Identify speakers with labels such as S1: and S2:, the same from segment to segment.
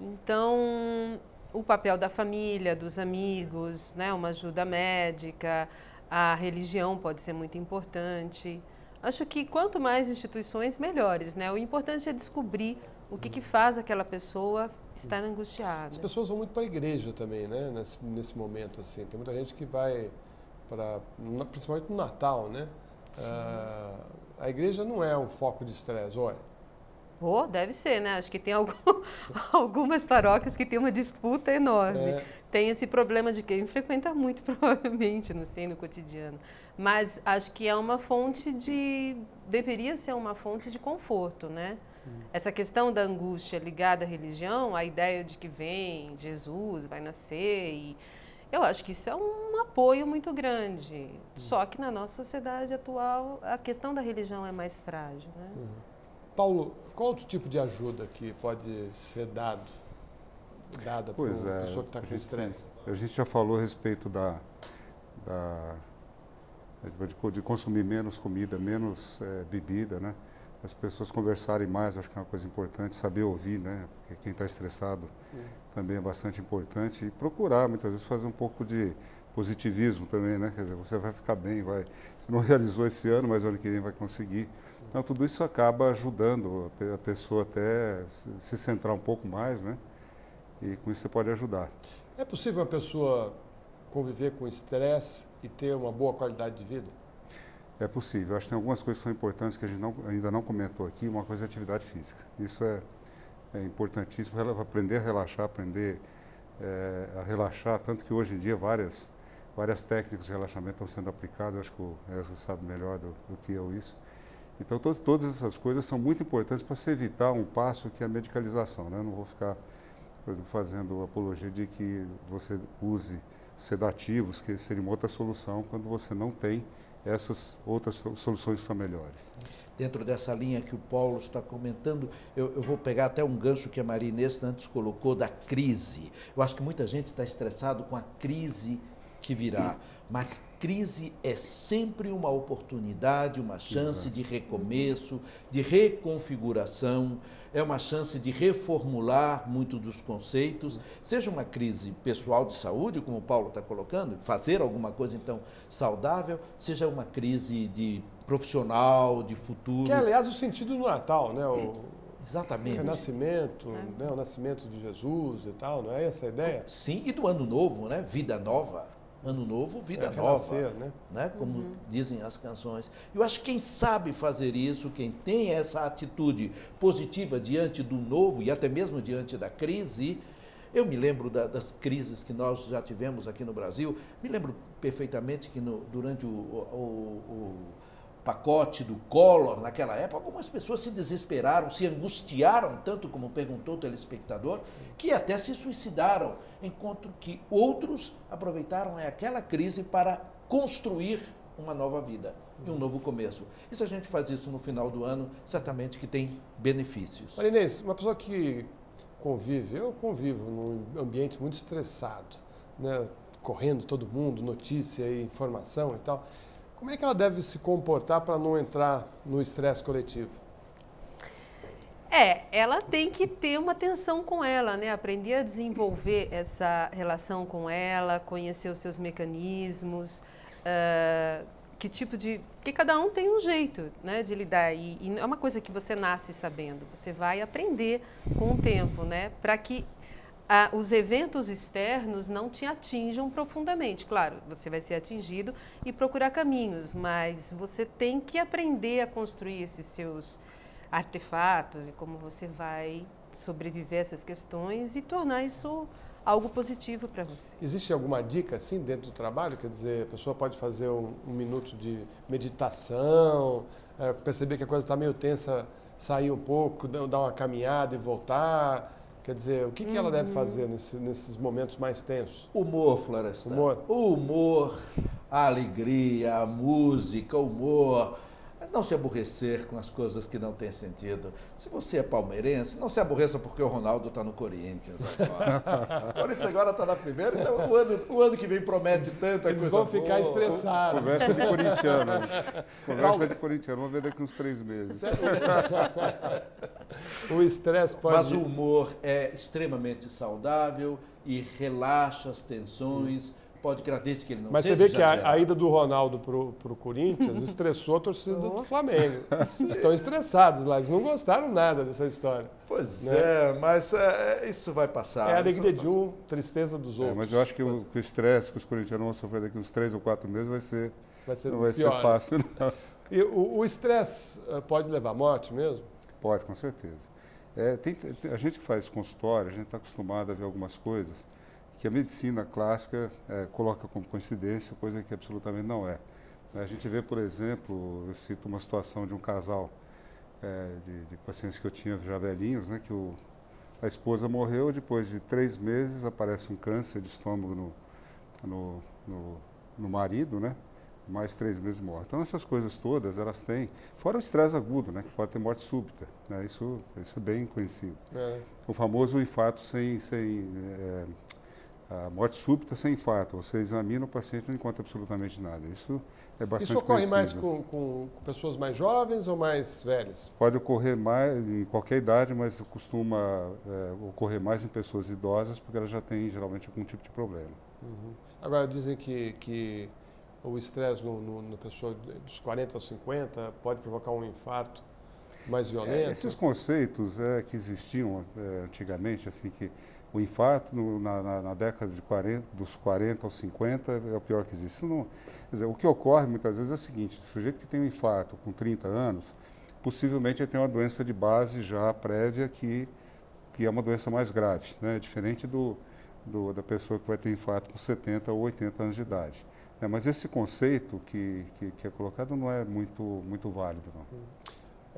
S1: Então, o papel da família, dos amigos, né, uma ajuda médica, a religião pode ser muito importante. Acho que quanto mais instituições, melhores, né? O importante é descobrir o que faz aquela pessoa estar
S2: As
S1: angustiada.
S2: pessoas vão muito para a igreja também, né? Nesse momento, assim. Tem muita gente que vai para, principalmente no Natal, né? A igreja não é um foco de estresse, olha.
S1: Pô, deve ser, né? Acho que tem algumas paróquias que tem uma disputa enorme. Tem esse problema de quem frequenta muito, provavelmente, não sei, no cotidiano. Mas acho que é uma fonte deveria ser uma fonte de conforto, né? Essa questão da angústia ligada à religião, a ideia de que vem Jesus, vai nascer, e eu acho que isso é um apoio muito grande. Só que na nossa sociedade atual, a questão da religião é mais frágil, né?
S2: Paulo, qual outro tipo de ajuda que pode ser dada para uma pessoa que está com estresse?
S3: A gente já falou a respeito de consumir menos comida, menos bebida, né? As pessoas conversarem mais, acho que é uma coisa importante, saber ouvir, né? Porque quem está estressado também é bastante importante. E procurar, muitas vezes, fazer um pouco de positivismo também, né? Quer dizer, você vai ficar bem, você não realizou esse ano, mas ano que vem vai conseguir. Então, tudo isso acaba ajudando a pessoa até se centrar um pouco mais, né? E com isso você pode ajudar.
S2: É possível uma pessoa conviver com estresse e ter uma boa qualidade de vida?
S3: É possível. Acho que tem algumas coisas que são importantes que a gente ainda não comentou aqui. Uma coisa é a atividade física. Isso é importantíssimo, aprender a relaxar, a relaxar. Tanto que hoje em dia várias técnicas de relaxamento estão sendo aplicadas. Acho que o Ezra sabe melhor do que eu isso. Então, todas essas coisas são muito importantes para se evitar um passo que é a medicalização, né? Eu não vou ficar fazendo apologia de que você use sedativos, que seria uma outra solução, quando você não tem essas outras soluções que são melhores.
S4: Dentro dessa linha que o Paulo está comentando, eu vou pegar até um gancho que a Maria Inês antes colocou da crise. Eu acho que muita gente está estressado com a crise que virá, mas crise é sempre uma oportunidade, uma chance de recomeço, de reconfiguração, é uma chance de reformular muito dos conceitos, seja uma crise pessoal de saúde, como o Paulo está colocando, fazer alguma coisa então saudável, seja uma crise de profissional, de futuro.
S2: Que é, aliás, o sentido do Natal, né?
S4: Exatamente.
S2: O renascimento, né? O nascimento de Jesus e tal, não é essa a ideia?
S4: Sim, e do ano novo, né? Vida nova. Ano novo, vida nova,
S2: renascer,
S4: né? Como dizem as canções. Eu acho que quem sabe fazer isso, quem tem essa atitude positiva diante do novo e até mesmo diante da crise, eu me lembro das crises que nós já tivemos aqui no Brasil, me lembro perfeitamente que durante o pacote do Collor, naquela época, algumas pessoas se desesperaram, se angustiaram, tanto como perguntou o telespectador, que até se suicidaram, enquanto que outros aproveitaram aquela crise para construir uma nova vida e um novo começo. E se a gente faz isso no final do ano, certamente que tem benefícios.
S2: Maria Inês, uma pessoa que eu convivo num ambiente muito estressado, né? Correndo todo mundo, notícia e informação e tal. Como é que ela deve se comportar para não entrar no estresse coletivo?
S1: Ela tem que ter uma atenção com ela, né? Aprender a desenvolver essa relação com ela, conhecer os seus mecanismos, porque cada um tem um jeito, né, de lidar, e não é uma coisa que você nasce sabendo, você vai aprender com o tempo, né, para que os eventos externos não te atinjam profundamente. Claro, você vai ser atingido e procurar caminhos, mas você tem que aprender a construir esses seus artefatos e como você vai sobreviver a essas questões e tornar isso algo positivo para você.
S2: Existe alguma dica assim dentro do trabalho? Quer dizer, a pessoa pode fazer um minuto de meditação, perceber que a coisa está meio tensa, sair um pouco, dar uma caminhada e voltar. Quer dizer, o que ela deve fazer nesses momentos mais tensos?
S4: Humor, Florestan.
S2: Humor.
S4: O humor, a alegria, a música, o humor. não se aborrecer com as coisas que não têm sentido. Se você é palmeirense, não se aborreça porque o Ronaldo está no Corinthians agora. O Corinthians agora está na primeira, então o ano que vem promete tanta
S2: Eles
S4: coisa
S2: vão
S4: boa.
S2: ficar estressados.
S3: Conversa de corintiano. Conversa de corintiano. Vamos ver daqui uns 3 meses.
S2: O estresse pode...
S4: Mas o humor é extremamente saudável e relaxa as tensões. Pode criar, desde que ele não
S2: Mas
S4: seja
S2: você vê que
S4: exagerado.
S2: a ida do Ronaldo pro Corinthians estressou a torcida do Flamengo. Estão estressados lá, eles não gostaram nada dessa história.
S4: Pois
S2: né?
S4: mas isso vai passar.
S2: É a
S4: isso
S2: alegria
S4: vai
S2: de um, tristeza dos outros.
S3: Mas eu acho que o estresse que os corintianos vão sofrer daqui uns 3 ou 4 meses não vai ser
S2: pior.
S3: fácil, não.
S2: E o estresse pode levar à morte mesmo?
S3: Pode, com certeza. A gente que faz consultório, a gente está acostumado a ver algumas coisas que a medicina clássica coloca como coincidência, coisa que absolutamente não é. A gente vê, por exemplo, eu cito uma situação de um casal de pacientes que eu tinha já velhinhos, né, que a esposa morreu, depois de 3 meses aparece um câncer de estômago no marido, né, mais 3 meses morre. Então essas coisas todas, elas têm, fora o estresse agudo, né, que pode ter morte súbita, né, isso é bem conhecido. O famoso infarto a morte súbita sem infarto. Você examina o paciente e não encontra absolutamente nada. Isso é bastante
S2: Isso ocorre
S3: conhecido.
S2: mais com pessoas mais jovens ou mais velhas?
S3: Pode ocorrer mais em qualquer idade, mas costuma ocorrer mais em pessoas idosas, porque elas já têm geralmente algum tipo de problema.
S2: Uhum. Agora dizem que o estresse na pessoa dos 40 aos 50 pode provocar um infarto mais violento?
S3: Esses conceitos que existiam antigamente, assim, que o infarto na década dos 40 aos 50 é o pior que existe. Isso não, quer dizer, o que ocorre muitas vezes é o seguinte: o sujeito que tem um infarto com 30 anos, possivelmente ele tem uma doença de base já prévia que é uma doença mais grave, né? Diferente da pessoa que vai ter infarto com 70 ou 80 anos de idade. Mas esse conceito que é colocado não é muito válido, não.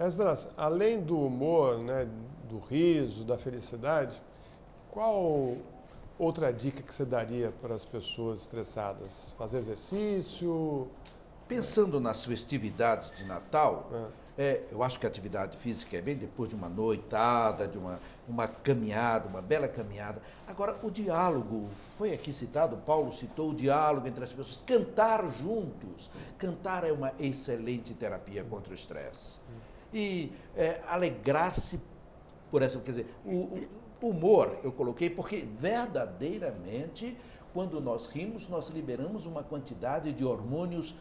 S2: Esdras, além do humor, né, do riso, da felicidade, qual outra dica que você daria para as pessoas estressadas? Fazer exercício?
S4: Pensando nas festividades de Natal, eu acho que a atividade física é bem depois de uma noitada, de uma caminhada, uma bela caminhada. Agora, o diálogo, foi aqui citado, Paulo citou o diálogo entre as pessoas, cantar juntos. Cantar é uma excelente terapia contra o estresse. E alegrar-se por essa, quer dizer, o humor eu coloquei porque verdadeiramente, quando nós rimos, nós liberamos uma quantidade de hormônios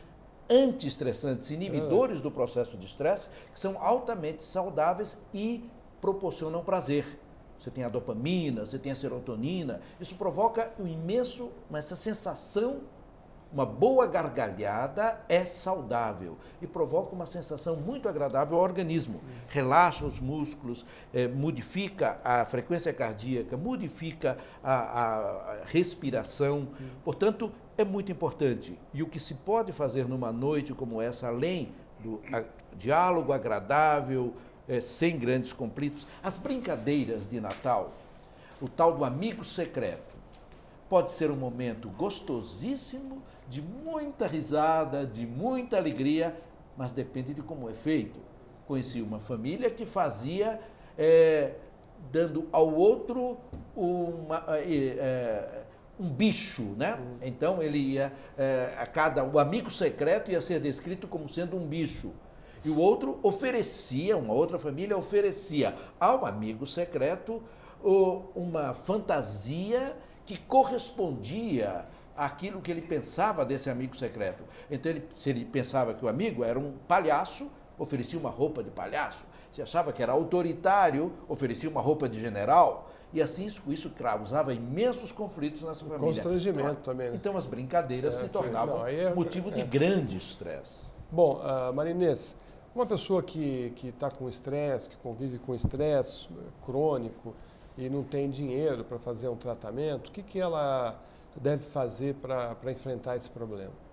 S4: anti-estressantes, inibidores do processo de estresse, que são altamente saudáveis e proporcionam prazer. Você tem a dopamina, você tem a serotonina, isso provoca essa sensação. Uma boa gargalhada é saudável e provoca uma sensação muito agradável ao organismo. Relaxa os músculos, modifica a frequência cardíaca, modifica a respiração. Portanto, é muito importante. E o que se pode fazer numa noite como essa, além do diálogo agradável, sem grandes conflitos, as brincadeiras de Natal, o tal do amigo secreto, pode ser um momento gostosíssimo, de muita risada, de muita alegria, mas depende de como é feito. Conheci uma família que fazia, dando ao outro um bicho, né? Então ele ia, o amigo secreto ia ser descrito como sendo um bicho. E o outro uma outra família oferecia ao amigo secreto uma fantasia que correspondia àquilo que ele pensava desse amigo secreto. Então, se ele pensava que o amigo era um palhaço, oferecia uma roupa de palhaço. Se achava que era autoritário, oferecia uma roupa de general. E assim, isso causava imensos conflitos nessa família.
S2: Constrangimento também, né?
S4: Então, as brincadeiras se tornavam motivo de grande estresse.
S2: Bom, Marinês, uma pessoa que está com estresse, que convive com estresse crônico e não tem dinheiro para fazer um tratamento, o que ela deve fazer para enfrentar esse problema?